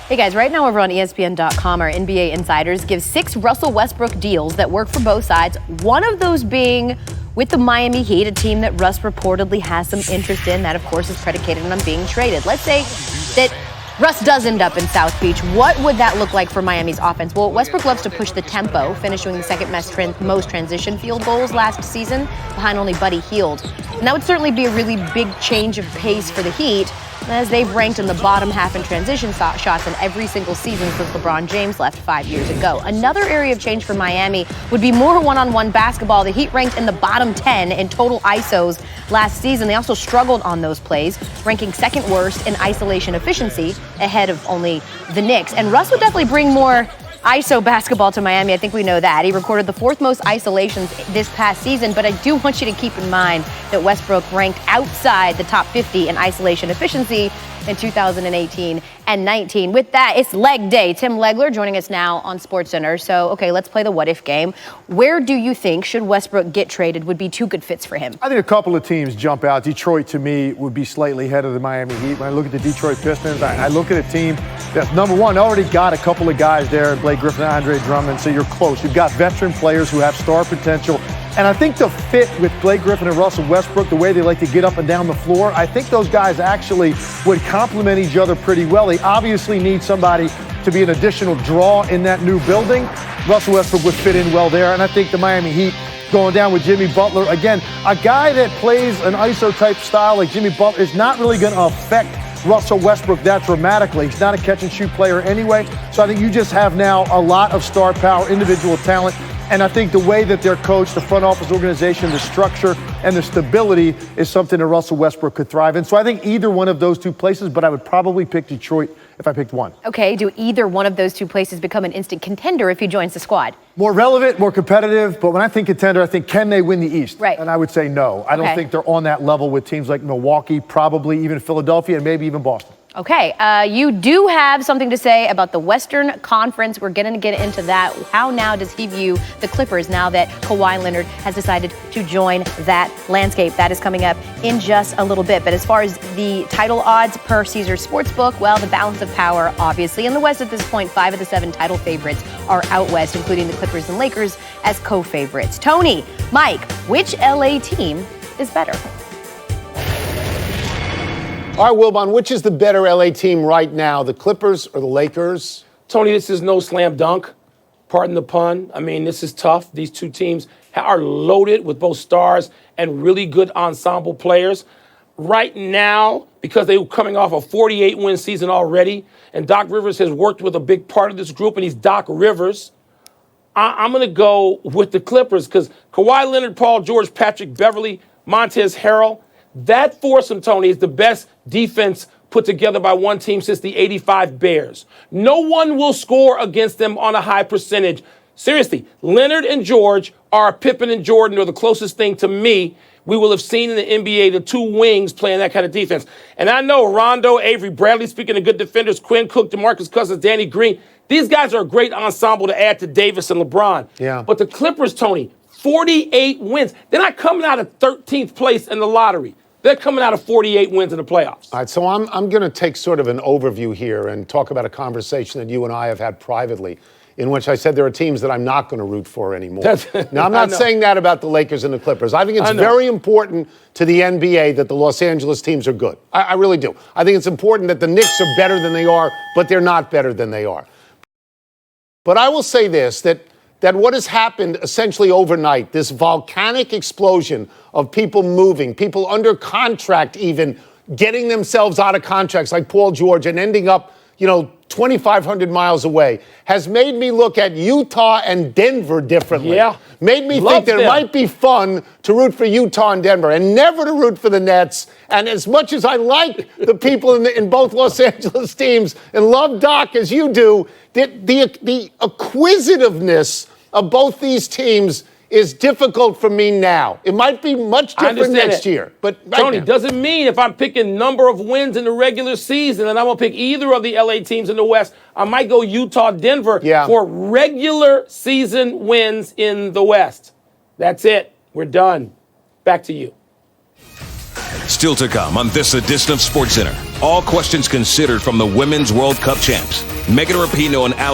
Hey guys, right now over on ESPN.com, our NBA insiders give 6 Russell Westbrook deals that work for both sides. One of those being with the Miami Heat, a team that Russ reportedly has some interest in. That, of course, is predicated on being traded. Let's say that Russ does end up in South Beach. What would that look like for Miami's offense? Well, Westbrook loves to push the tempo, finishing the second most transition field goals last season, behind only Buddy Hield. And that would certainly be a really big change of pace for the Heat, as they've ranked in the bottom half in transition shots in every single season since LeBron James left 5 years ago. Another area of change for Miami would be more one-on-one basketball. The Heat ranked in the bottom 10 in total ISOs last season. They also struggled on those plays, ranking second worst in isolation efficiency, ahead of only the Knicks. And Russ would definitely bring more ISO basketball to Miami. I think we know that. He recorded the 4th most isolations this past season, but I do want you to keep in mind that Westbrook ranked outside the top 50 in isolation efficiency in 2018 and 19. With that, it's leg day. Tim Legler joining us now on SportsCenter. So, okay, let's play the what-if game. Where do you think, should Westbrook get traded, would be 2 good fits for him? I think a couple of teams jump out. Detroit, to me, would be slightly ahead of the Miami Heat. When I look at the Detroit Pistons, I look at a team that's, number one, already got a couple of guys there, Blake Griffin and Andre Drummond, so you're close. You've got veteran players who have star potential. And I think the fit with Blake Griffin and Russell Westbrook, the way they like to get up and down the floor, I think those guys actually would complement each other pretty well. They obviously need somebody to be an additional draw in that new building. Russell Westbrook would fit in well there. And I think the Miami Heat going down with Jimmy Butler, again, a guy that plays an ISO-type style like Jimmy Butler is not really going to affect Russell Westbrook that dramatically. He's not a catch-and-shoot player anyway. So I think you just have now a lot of star power, individual talent. And I think the way that they're coached, the front office organization, the structure, and the stability is something that Russell Westbrook could thrive in. So I think either one of those 2 places, but I would probably pick Detroit if I picked one. Okay, do either one of those 2 places become an instant contender if he joins the squad? More relevant, more competitive, but when I think contender, I think, can they win the East? Right. And I would say no. I don't think they're on that level with teams like Milwaukee, probably even Philadelphia, and maybe even Boston. Okay, you do have something to say about the Western Conference. We're going to get into that. How now does he view the Clippers now that Kawhi Leonard has decided to join that landscape? That is coming up in just a little bit. But as far as the title odds per Caesars Sportsbook, well, the balance of power, obviously. In the West at this point, 5 of the 7 title favorites are out West, including the Clippers and Lakers as co-favorites. Tony, Mike, which LA team is better? All right, Wilbon, which is the better LA team right now, the Clippers or the Lakers? Tony, this is no slam dunk. Pardon the pun. I mean, this is tough. These 2 teams are loaded with both stars and really good ensemble players. Right now, because they were coming off a 48-win season already, and Doc Rivers has worked with a big part of this group, and he's Doc Rivers, I'm going to go with the Clippers because Kawhi Leonard, Paul George, Patrick Beverley, Montez Harrell, that foursome, Tony, is the best defense put together by one team since the 85 Bears. No one will score against them on a high percentage. Seriously, Leonard and George are Pippen and Jordan are the closest thing to me we will have seen in the NBA, the 2 wings playing that kind of defense. And I know Rondo, Avery Bradley, speaking of good defenders, Quinn Cook, DeMarcus Cousins, Danny Green, these guys are a great ensemble to add to Davis and LeBron. Yeah. But the Clippers, Tony, 48 wins. They're not coming out of 13th place in the lottery. They're coming out of 48 wins in the playoffs. All right, so I'm going to take sort of an overview here and talk about a conversation that you and I have had privately in which I said there are teams that I'm not going to root for anymore. Now, I'm not saying that about the Lakers and the Clippers. I think it's very important to the NBA that the Los Angeles teams are good. I really do. I think it's important that the Knicks are better than they are, but they're not better than they are. But I will say this, that what has happened essentially overnight, this volcanic explosion of people moving, people under contract even, getting themselves out of contracts like Paul George and ending up, 2,500 miles away, has made me look at Utah and Denver differently. Yeah. Made me think that it might be fun to root for Utah and Denver and never to root for the Nets. And as much as I like the people in both Los Angeles teams and love Doc as you do, the acquisitiveness of both these teams is difficult for me now. It might be much different next year. But right Tony, now. doesn't mean if I'm picking number of wins in the regular season and I'm going to pick either of the LA teams in the West, I might go Utah, Denver for regular season wins in the West. That's it. We're done. Back to you. Still Still to come on this edition of SportsCenter. All questions considered from the Women's World Cup champs. Megan Rapinoe and Alex